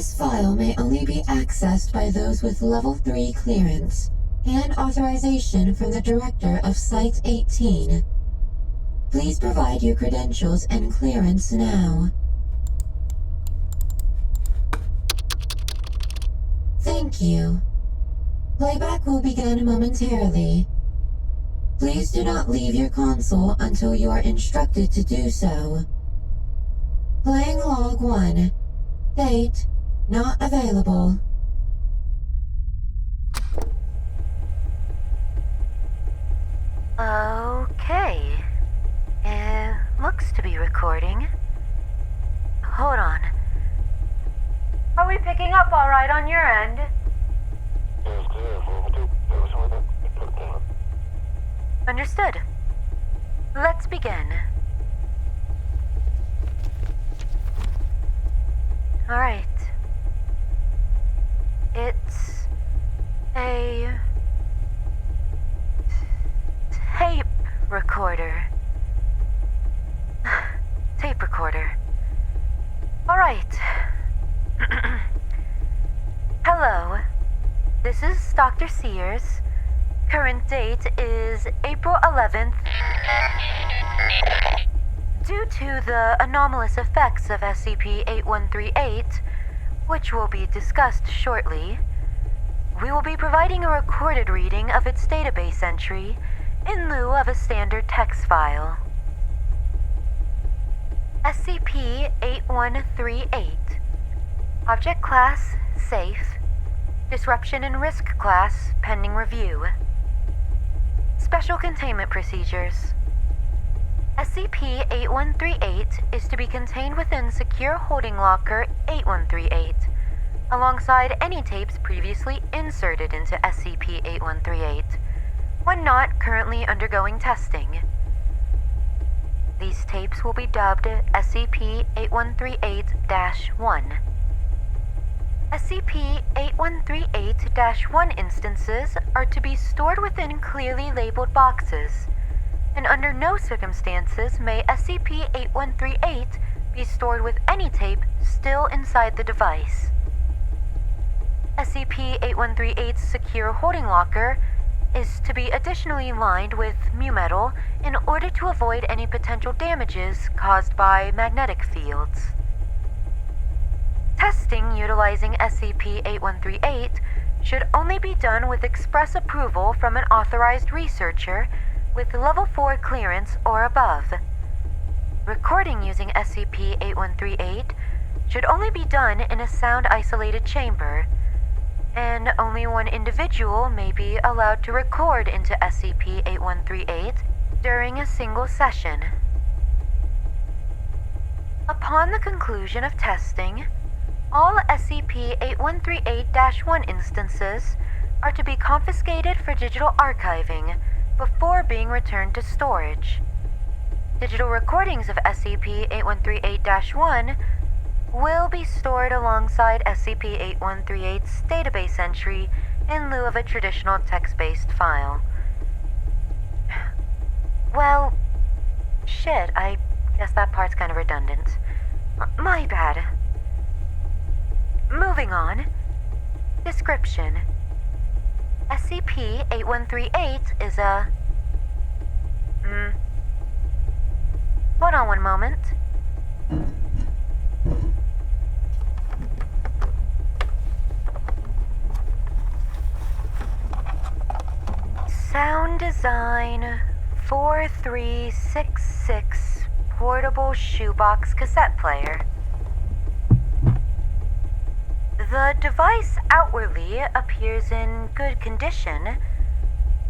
This file may only be accessed by those with Level 3 clearance and authorization from the Director of Site-18. Please provide your credentials and clearance now. Thank you. Playback will begin momentarily. Please do not leave your console until you are instructed to do so. Playing Log 1. Date not available. Okay. It looks to be recording. Hold on. Are we picking up all right on your end? Understood. Let's begin. All right. It's a tape recorder. Tape recorder. All right. Hello. This is Dr. Sears. Current date is April 11th. Due to the anomalous effects of SCP-8138, which will be discussed shortly, we will be providing a recorded reading of its database entry in lieu of a standard text file. SCP-8138. Object Class, Safe. Disruption and Risk Class, pending review. Special Containment Procedures. SCP-8138 is to be contained within Secure Holding Locker 8138, alongside any tapes previously inserted into SCP-8138, when not currently undergoing testing. These tapes will be dubbed SCP-8138-1. SCP-8138-1 instances are to be stored within clearly labeled boxes, and under no circumstances may SCP-8138 be stored with any tape still inside the device. SCP-8138's secure holding locker is to be additionally lined with mu metal in order to avoid any potential damages caused by magnetic fields. Testing utilizing SCP-8138 should only be done with express approval from an authorized researcher with Level 4 clearance or above. Recording using SCP-8138 should only be done in a sound-isolated chamber, and only one individual may be allowed to record into SCP-8138 during a single session. Upon the conclusion of testing, all SCP-8138-1 instances are to be confiscated for digital archiving before being returned to storage. Digital recordings of SCP-8138-1 will be stored alongside SCP-8138's database entry in lieu of a traditional text-based file. Well, shit, I guess that part's kind of redundant. My bad. Moving on. Description. SCP-8138 is a... Hold on one moment. Sound Design 4366 Portable Shoebox Cassette Player. The device outwardly appears in good condition,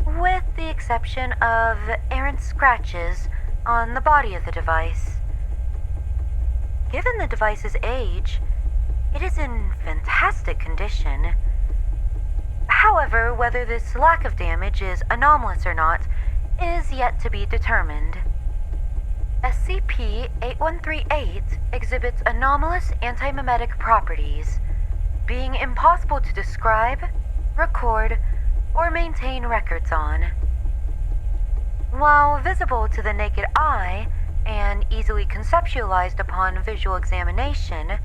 with the exception of errant scratches on the body of the device. Given the device's age, it is in fantastic condition. However, whether this lack of damage is anomalous or not is yet to be determined. SCP-8138 exhibits anomalous antimimetic properties, being impossible to describe, record, or maintain records on. While visible to the naked eye and easily conceptualized upon visual examination,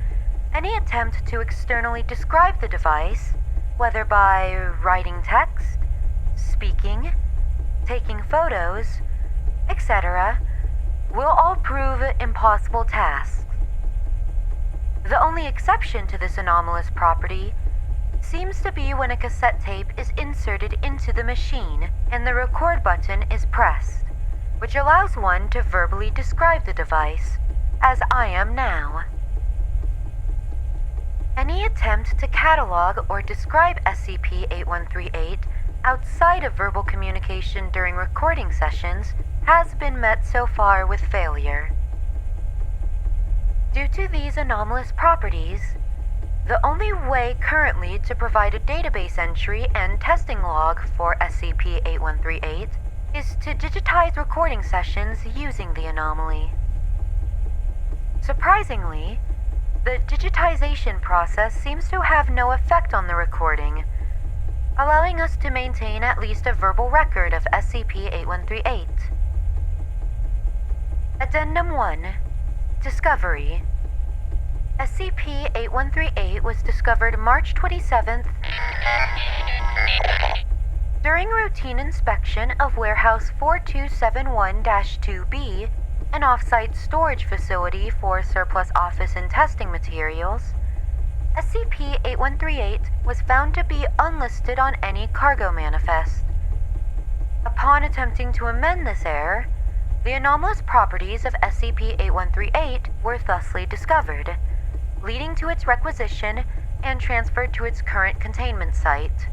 Any attempt to externally describe the device, whether by writing text, speaking, taking photos, etc., will all prove impossible tasks. The only exception to this anomalous property seems to be when a cassette tape is inserted into the machine and the record button is pressed, which allows one to verbally describe the device, as I am now. Any attempt to catalog or describe SCP-8138 outside of verbal communication during recording sessions has been met so far with failure. Due to these anomalous properties, the only way currently to provide a database entry and testing log for SCP-8138 is to digitize recording sessions using the anomaly. Surprisingly, the digitization process seems to have no effect on the recording, allowing us to maintain at least a verbal record of SCP-8138. Addendum 1. Discovery. SCP-8138 was discovered March 27th during routine inspection of Warehouse 4271-2B, an off-site storage facility for surplus office and testing materials. SCP-8138 was found to be unlisted on any cargo manifest. Upon attempting to amend this error, the anomalous properties of SCP-8138 were thusly discovered, leading to its requisition and transferred to its current containment site.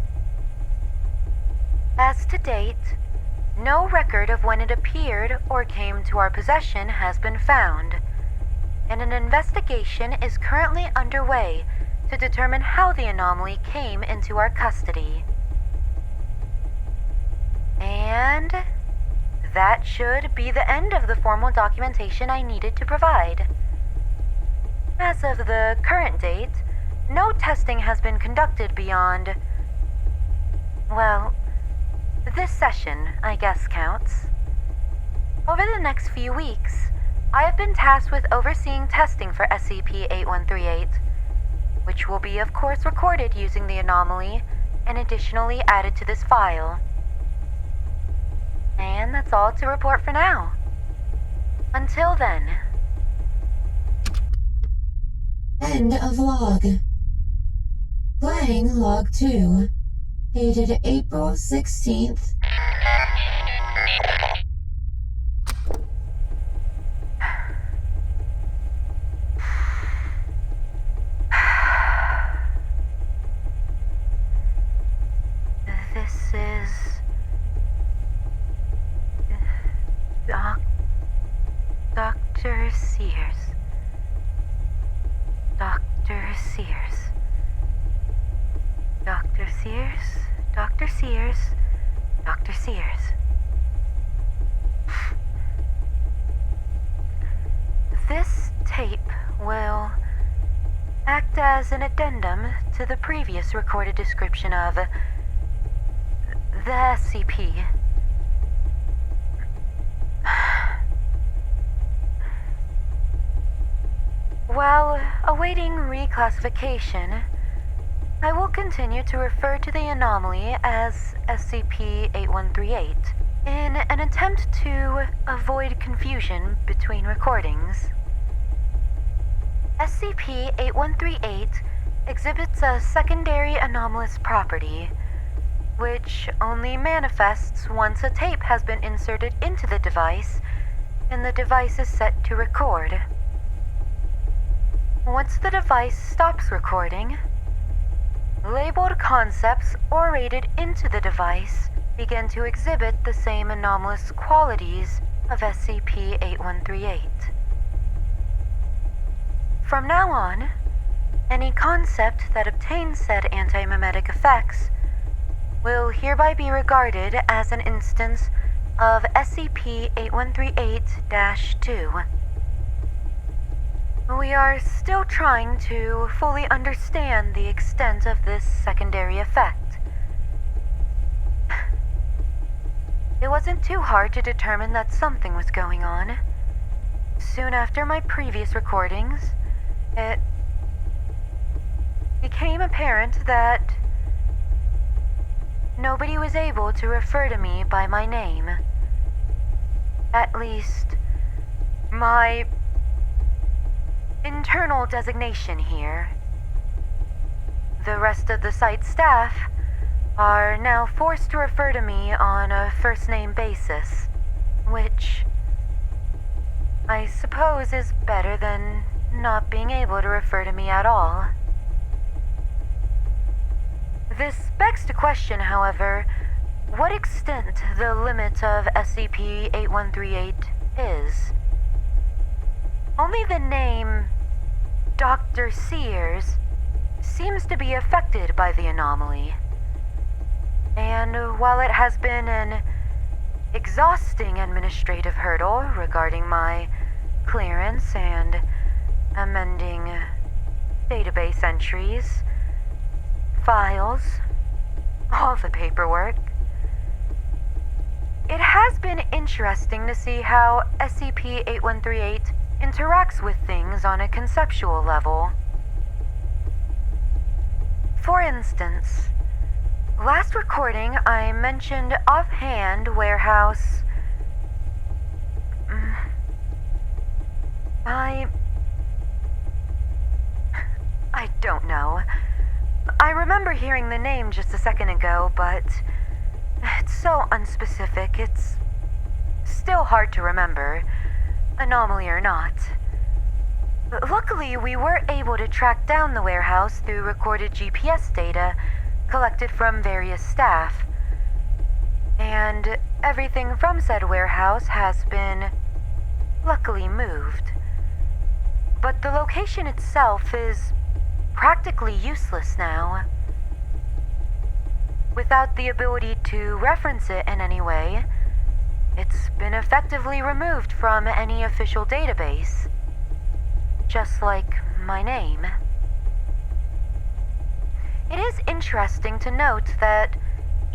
As to date, no record of when it appeared or came to our possession has been found, and an investigation is currently underway to determine how the anomaly came into our custody. And that should be the end of the formal documentation I needed to provide. As of the current date, no testing has been conducted beyond, well, this session, I guess, counts. Over the next few weeks, I have been tasked with overseeing testing for SCP-8138, which will be, of course, recorded using the anomaly and additionally added to this file. And that's all to report for now. Until then. End of log. Playing log 2. Dated April 16th. This is Dr. Sears. Dr. Sears. Dr. Sears. Dr. Sears. Dr. Sears. This tape will act as an addendum to the previous recorded description of the SCP. While awaiting reclassification, I will continue to refer to the anomaly as SCP-8138 in an attempt to avoid confusion between recordings. SCP-8138 exhibits a secondary anomalous property, which only manifests once a tape has been inserted into the device and the device is set to record. Once the device stops recording, labeled concepts orated into the device begin to exhibit the same anomalous qualities of SCP-8138. From now on, any concept that obtains said anti-mimetic effects will hereby be regarded as an instance of SCP-8138-2. We are still trying to fully understand the extent of this secondary effect. It wasn't too hard to determine that something was going on. Soon after my previous recordings, became apparent that nobody was able to refer to me by my name. At least, my internal designation here. The rest of the site staff are now forced to refer to me on a first-name basis, which I suppose is better than not being able to refer to me at all. This begs to question, however, what extent the limit of SCP-8138 is. Only the name Dr. Sears seems to be affected by the anomaly. And while it has been an exhausting administrative hurdle regarding my clearance and amending database entries, files, all the paperwork, it has been interesting to see how SCP-8138 interacts with things on a conceptual level. For instance, last recording I mentioned offhand warehouse. I don't know. I remember hearing the name just a second ago, but it's so unspecific, it's still hard to remember, anomaly or not. Luckily, we were able to track down the warehouse through recorded GPS data collected from various staff. And everything from said warehouse has been, luckily, moved. But the location itself is practically useless now. Without the ability to reference it in any way, it's been effectively removed from any official database. Just like my name. It is interesting to note that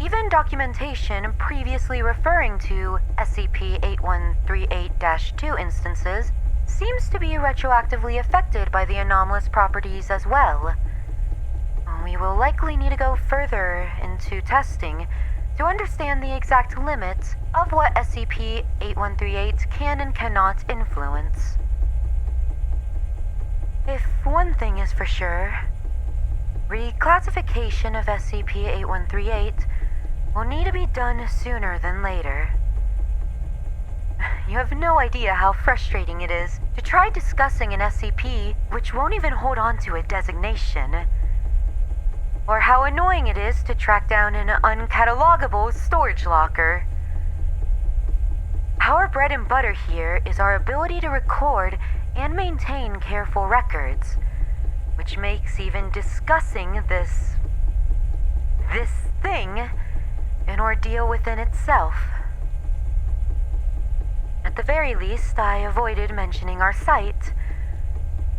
even documentation previously referring to SCP-8138-2 instances seems to be retroactively affected by the anomalous properties as well. We will likely need to go further into testing to understand the exact limits of what SCP-8138 can and cannot influence. If one thing is for sure, reclassification of SCP-8138 will need to be done sooner than later. You have no idea how frustrating it is to try discussing an SCP which won't even hold on to a designation, or how annoying it is to track down an uncatalogable storage locker. Our bread and butter here is our ability to record and maintain careful records, which makes even discussing this thing an ordeal within itself. At the very least, I avoided mentioning our site.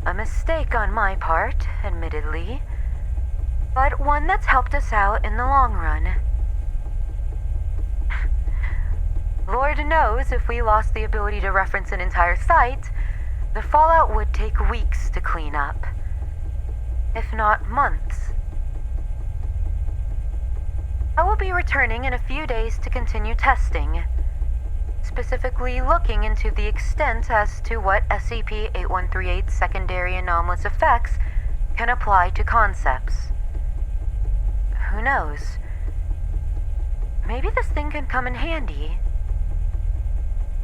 A mistake on my part, admittedly, but one that's helped us out in the long run. Lord knows if we lost the ability to reference an entire site, the fallout would take weeks to clean up, if not months. I will be returning in a few days to continue testing, specifically looking into the extent as to what SCP-8138's secondary anomalous effects can apply to concepts. Who knows? Maybe this thing can come in handy.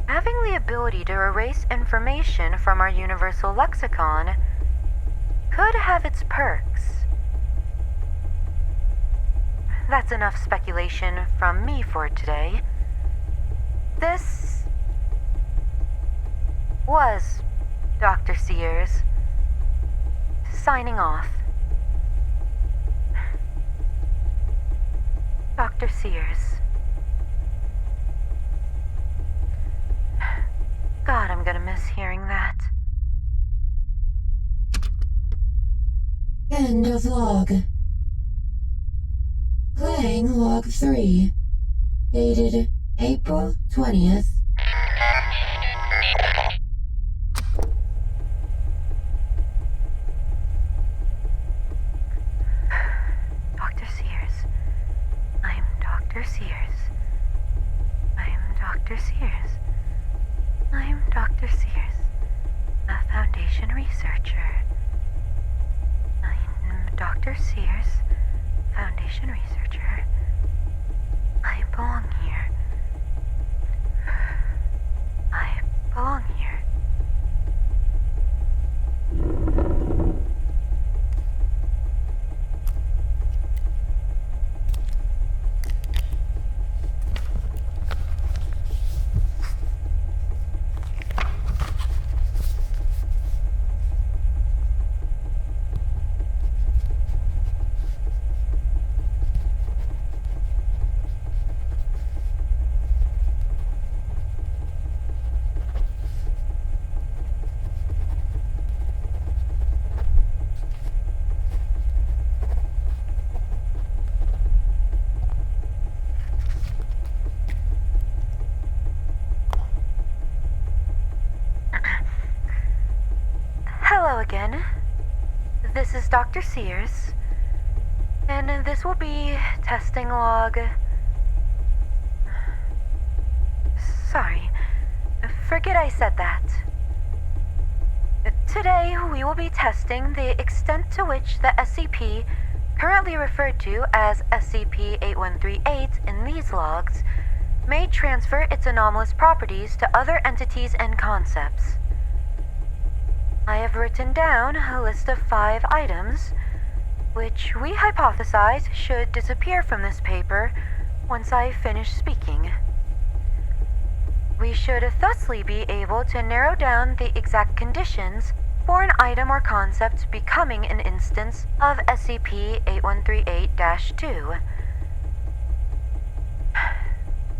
Having the ability to erase information from our universal lexicon could have its perks. That's enough speculation from me for today. This was Dr. Sears, signing off. Dr. Sears. God, I'm gonna miss hearing that. End of log. Playing log 3. Dated April 20th. Foundation researcher. I'm Dr. Sears, Foundation researcher. I belong here. I belong here. Hello again. This is Dr. Sears, and this will be testing log. Sorry, forget I said that. Today we will be testing the extent to which the SCP, currently referred to as SCP-8138 in these logs, may transfer its anomalous properties to other entities and concepts. I have written down a list of 5 items, which we hypothesize should disappear from this paper once I finish speaking. We should thusly be able to narrow down the exact conditions for an item or concept becoming an instance of SCP-8138-2.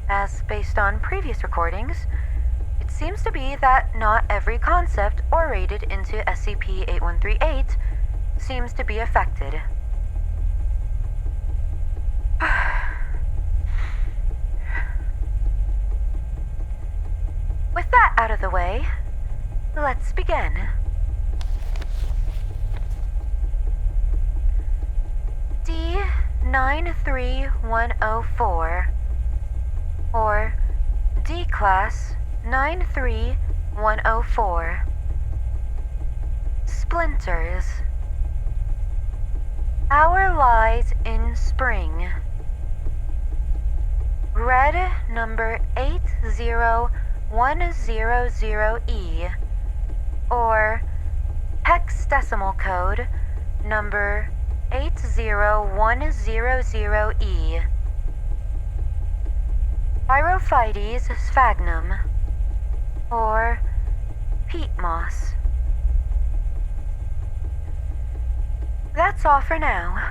As based on previous recordings, it seems to be that not every concept orated into SCP-8138 seems to be affected. With that out of the way, let's begin. D-93104, or D-Class 93104. Splinters. Hour lies in spring. Red number 80100E, or hex decimal code number 80100E. Pyrophytes sphagnum, or peat moss. That's all for now.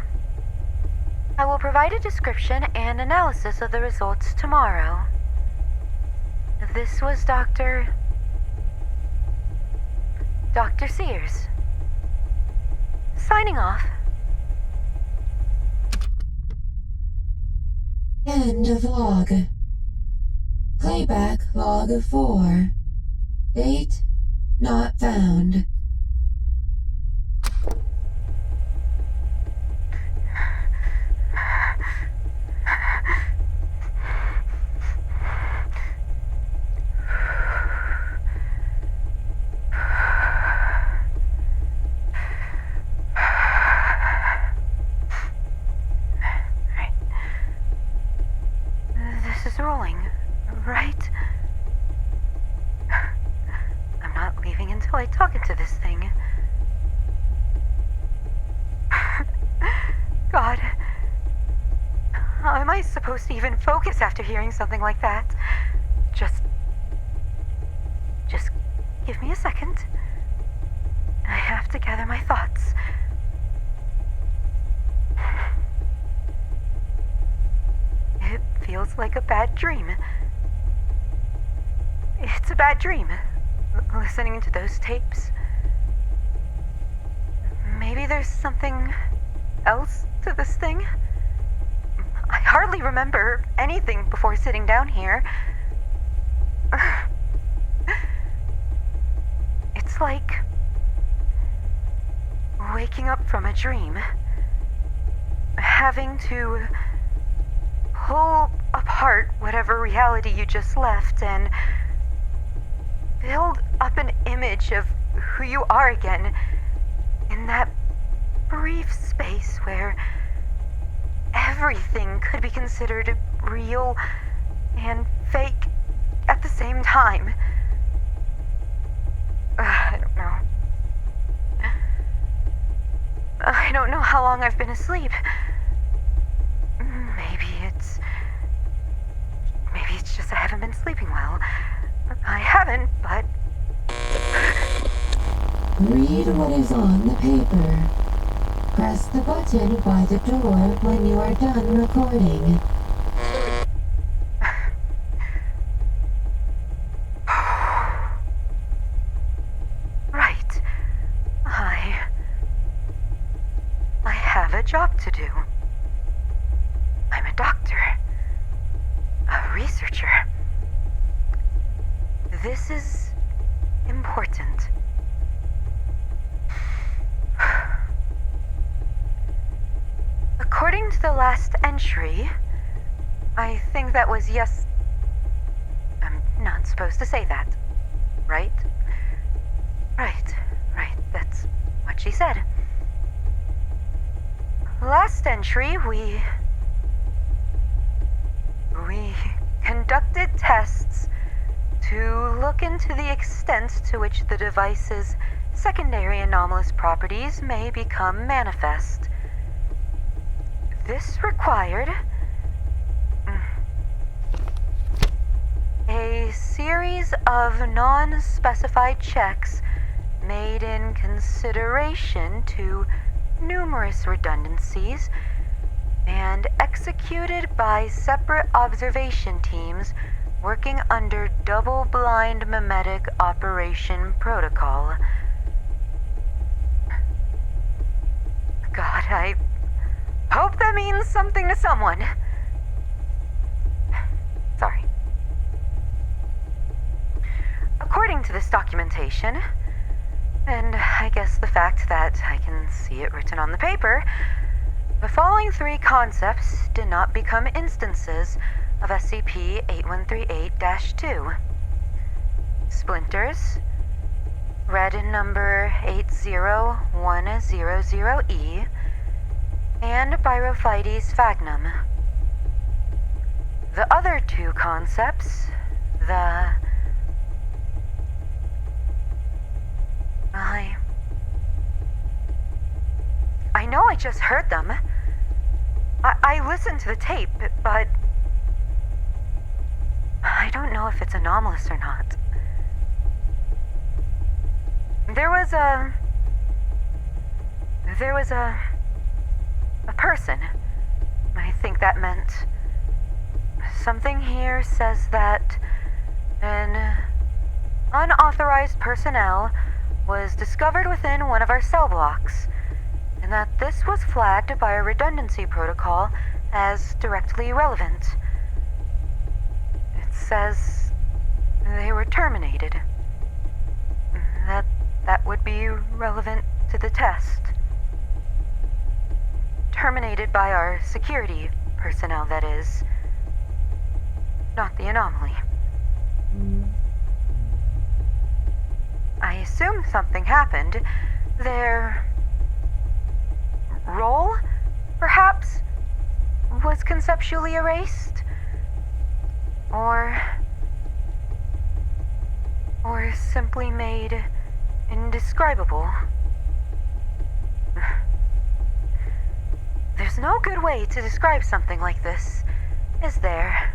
I will provide a description and analysis of the results tomorrow. This was Dr. Sears. Signing off. End of log. Playback log 4. Date not found. This is rolling, right? I'm not leaving until I talk into this thing. God. How am I supposed to even focus after hearing something like that? Just give me a second. I have to gather my thoughts. It feels like a bad dream. It's a bad dream, listening to those tapes. Maybe there's something else to this thing? I hardly remember anything before sitting down here. It's like waking up from a dream, having to pull apart whatever reality you just left and build up an image of who you are again in that brief space where everything could be considered real and fake at the same time. I don't know. I don't know how long I've been asleep. Maybe it's just I haven't been sleeping well. I haven't, but... Read what is on the paper. Press the button by the door when you are done recording. Right. I have a job to do. I'm a doctor. A researcher. This is important. According to the last entry, I think that was yes... I'm not supposed to say that, right? Right, that's what she said. Last entry, we conducted tests to look into the extent to which the device's secondary anomalous properties may become manifest. This required a series of non-specified checks made in consideration to numerous redundancies and executed by separate observation teams working under double-blind mimetic operation protocol. God, I hope that means something to someone. Sorry. According to this documentation, and I guess the fact that I can see it written on the paper, the following 3 concepts did not become instances of SCP-8138-2. Splinters, red number 80100E, and Birophytes sphagnum. The other 2 concepts, I know I just heard them. I listened to the tape, but I don't know if it's anomalous or not. There was a person. I think that meant something here says that an unauthorized personnel was discovered within one of our cell blocks, and that this was flagged by a redundancy protocol as directly relevant. It says they were terminated. That would be relevant to the test. Terminated by our security personnel, that is. Not the anomaly. I assume something happened. Their role, perhaps, was conceptually erased? Or simply made indescribable? There's no good way to describe something like this, is there?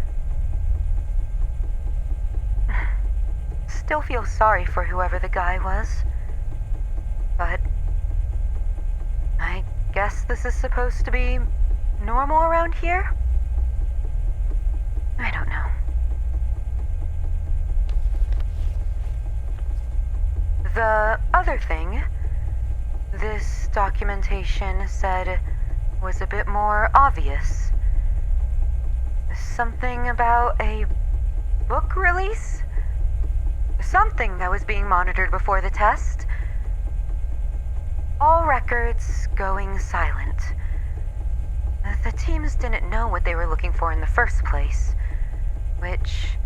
Still feel sorry for whoever the guy was. But I guess this is supposed to be normal around here? I don't know. The other thing this documentation said was a bit more obvious. Something about a book release? Something that was being monitored before the test. All records going silent. The teams didn't know what they were looking for in the first place, which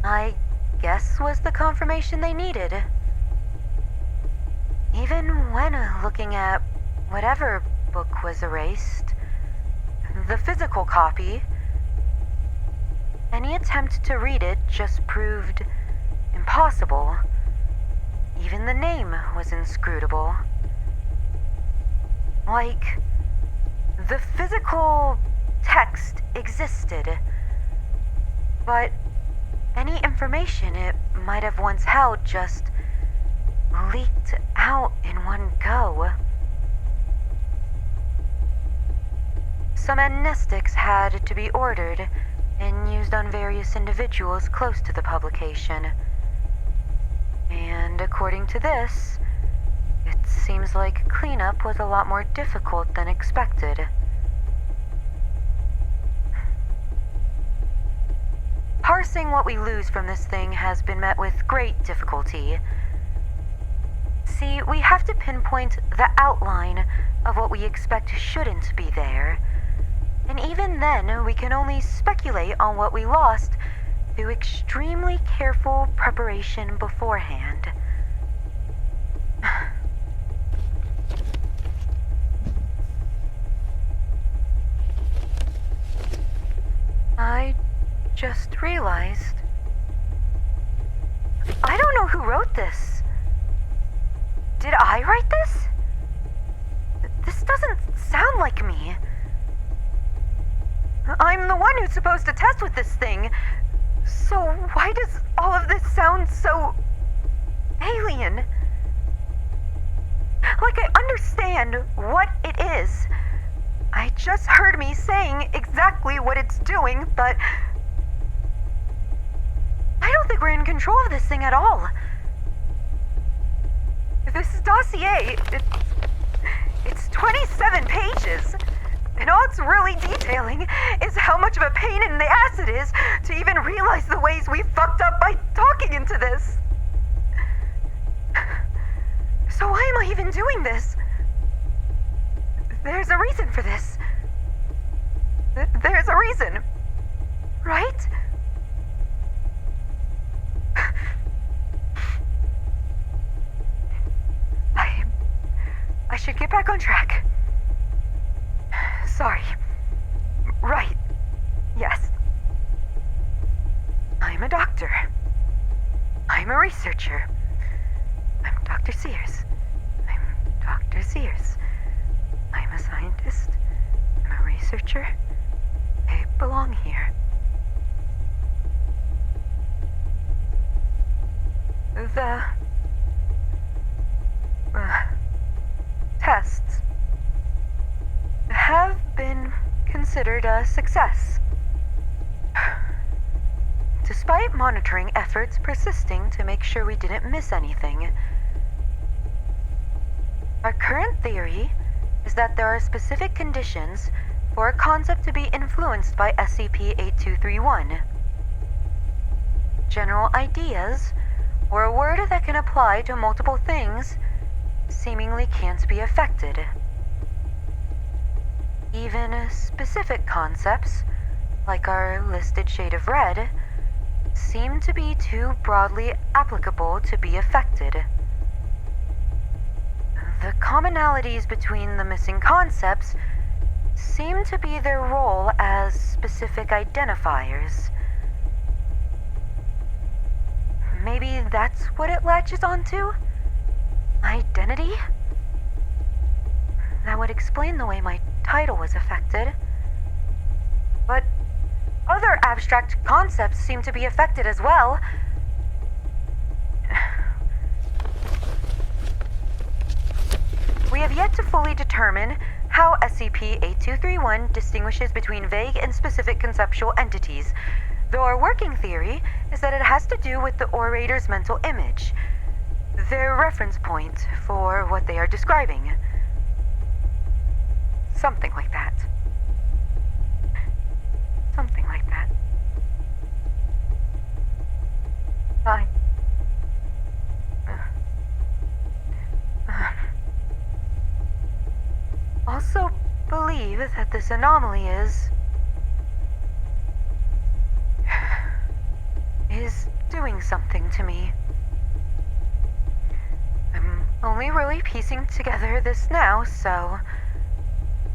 I guess was the confirmation they needed. even when looking at whatever book was erased, the physical copy, any attempt to read it just proved impossible. Even the name was inscrutable. Like, the physical text existed, but any information it might have once held just leaked out in one go. Some amnestics had to be ordered and used on various individuals close to the publication. And according to this, it seems like cleanup was a lot more difficult than expected. Parsing what we lose from this thing has been met with great difficulty. See, we have to pinpoint the outline of what we expect shouldn't be there. And even then, we can only speculate on what we lost through extremely careful preparation beforehand. I just realized. I don't know who wrote this. Did I write this? This doesn't sound like me. I'm the one who's supposed to test with this thing. So why does all of this sound so alien? Like I understand what it is. I just heard me saying exactly what it's doing, but I don't think we're in control of this thing at all. This dossier, it's 27 pages. And all it's really detailing is how much of a pain in the ass it is to even realize the ways we fucked up by talking into this. So why am I even doing this? There's a reason for this. There's a reason, right? I should get back on track. Sorry. Right. Yes. I'm a doctor. I'm a researcher. I'm Dr. Sears. I'm Dr. Sears. I'm a scientist. I'm a researcher. I belong here. The tests have been considered a success. Despite monitoring efforts persisting to make sure we didn't miss anything. Our current theory is that there are specific conditions for a concept to be influenced by SCP-8231. General ideas, or a word that can apply to multiple things, seemingly can't be affected. Even specific concepts, like our listed shade of red, seem to be too broadly applicable to be affected. The commonalities between the missing concepts seem to be their role as specific identifiers. Maybe that's what it latches onto? Identity? That would explain the way my title was affected. But other abstract concepts seem to be affected as well. We have yet to fully determine how SCP-8231 distinguishes between vague and specific conceptual entities, though our working theory is that it has to do with the orator's mental image, their reference point for what they are describing. Something like that. Something like that. I also believe that this anomaly is doing something to me. I'm only only really piecing together this now, so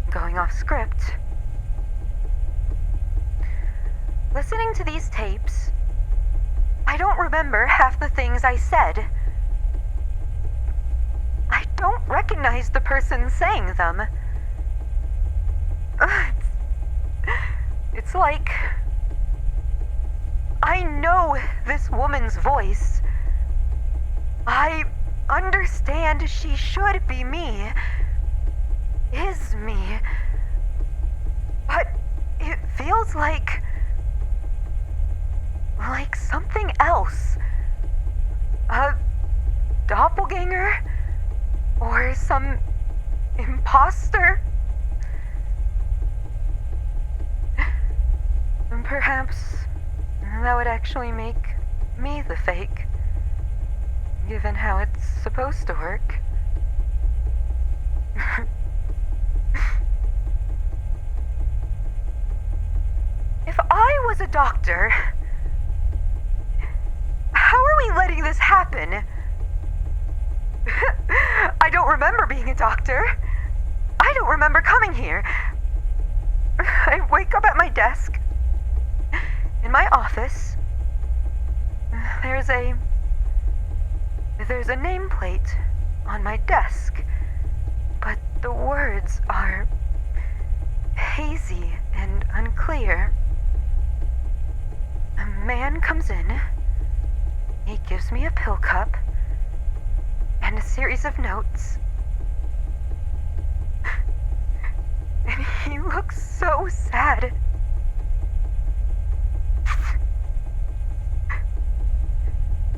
going off script. Listening to these tapes, I don't remember half the things I said. I don't recognize the person saying them. It's like I know this woman's voice. I understand she should be me, is me, but it feels like something else. A doppelganger? Or some imposter? And perhaps that would actually make me the fake, given how it's supposed to work. If I was a doctor, how are we letting this happen? I don't remember being a doctor. I don't remember coming here. I wake up at my desk. In my office. There's a nameplate on my desk. But the words are hazy and unclear. A man comes in. He gives me a pill cup and a series of notes. And he looks so sad.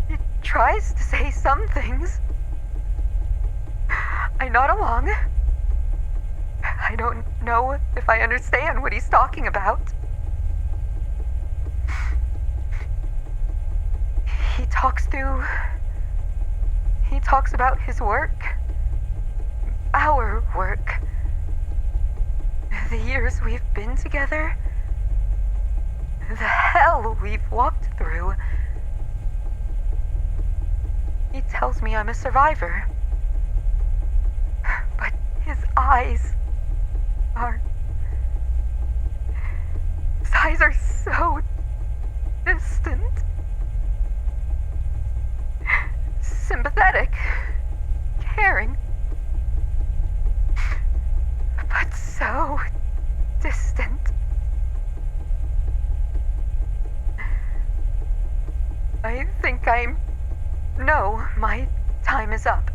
He tries to say some things. I nod along. I don't know if I understand what he's talking about. He talks about his work, our work, the years we've been together, the hell we've walked through. He tells me I'm a survivor, but his eyes are so distant. Sympathetic, caring, but so distant. I think I know my time is up.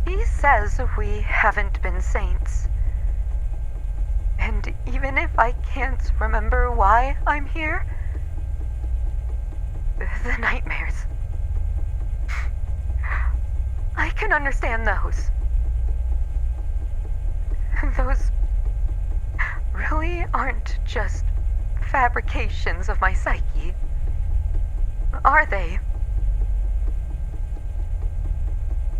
He says we haven't been saints. And even if I can't remember why I'm here, the nightmares, I can understand those. Those really aren't just fabrications of my psyche, are they?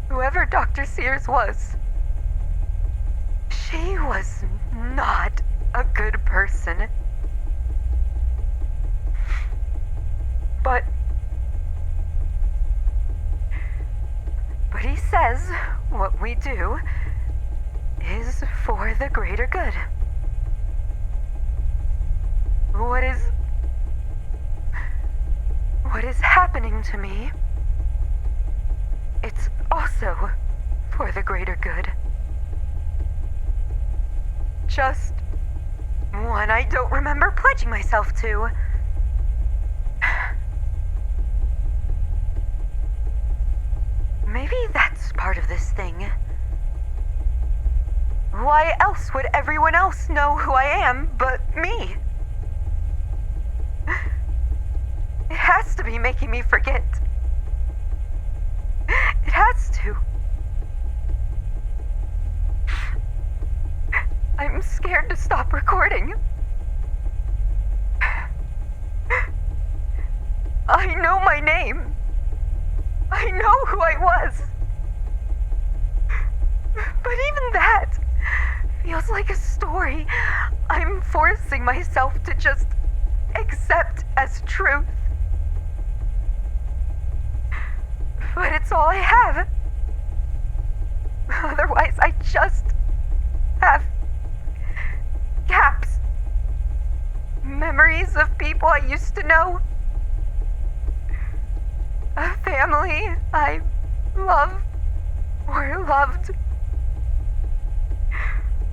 Whoever Dr. Sears was, she was not a good person. But he says what we do is for the greater good. What is happening to me, it's also for the greater good. Just one I don't remember pledging myself to. Maybe that's part of this thing. Why else would everyone else know who I am but me? It has to be making me forget. It has to. I'm scared to stop recording. I know my name. I know who I was. But even that feels like a story I'm forcing myself to just accept as truth. But it's all I have. Otherwise, I just have gaps. Memories of people I used to know. A family I love or loved.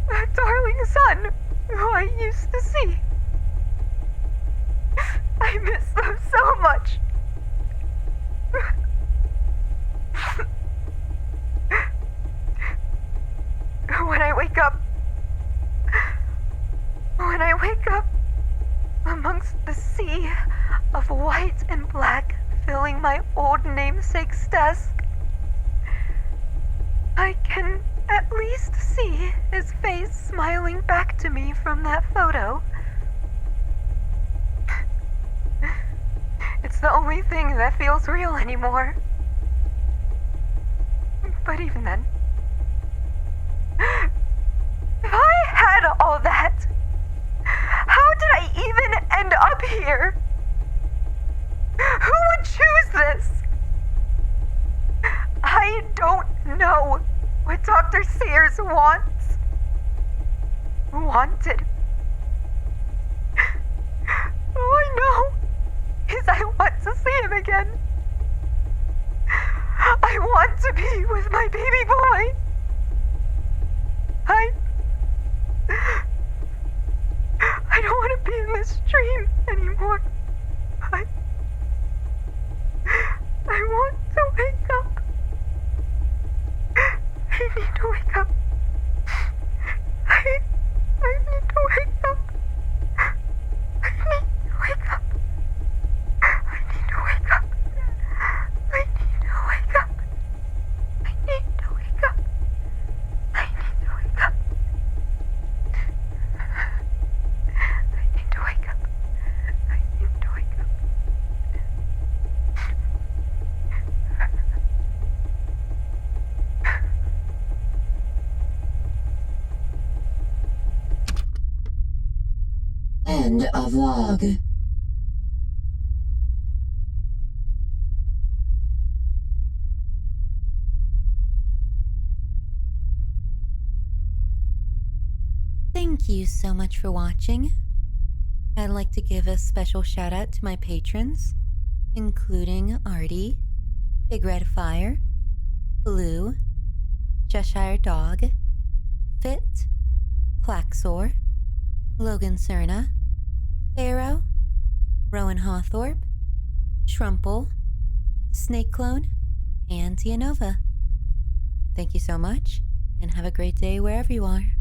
A darling son who I used to see. I miss them so much. When I wake up amongst the sea of white and black filling my old namesake's desk, I can at least see his face smiling back to me from that photo. It's the only thing that feels real anymore. But even then, if I had all that, how did I even end up here? Who would choose this? I don't know what Dr. Sears wanted. All I know is I want to see him again. I want to be with my baby boy. I don't want to be in this dream anymore. I want to wake up. I need to wake up. I need to wake up. I need to wake up. I need to wake up. I need to wake up. I need to wake up. I need to wake up. I need to wake up. I need to wake up. End of log. Thank you so much for watching. I'd like to give a special shout out to my patrons, including Artie, Big Red Fire, Blue, Cheshire Dog, Fit, Claxor, Logan Cerna, Pharaoh, Rowan Hawthorpe, Shrumple, Snake Clone, and Tianova. Thank you so much, and have a great day wherever you are.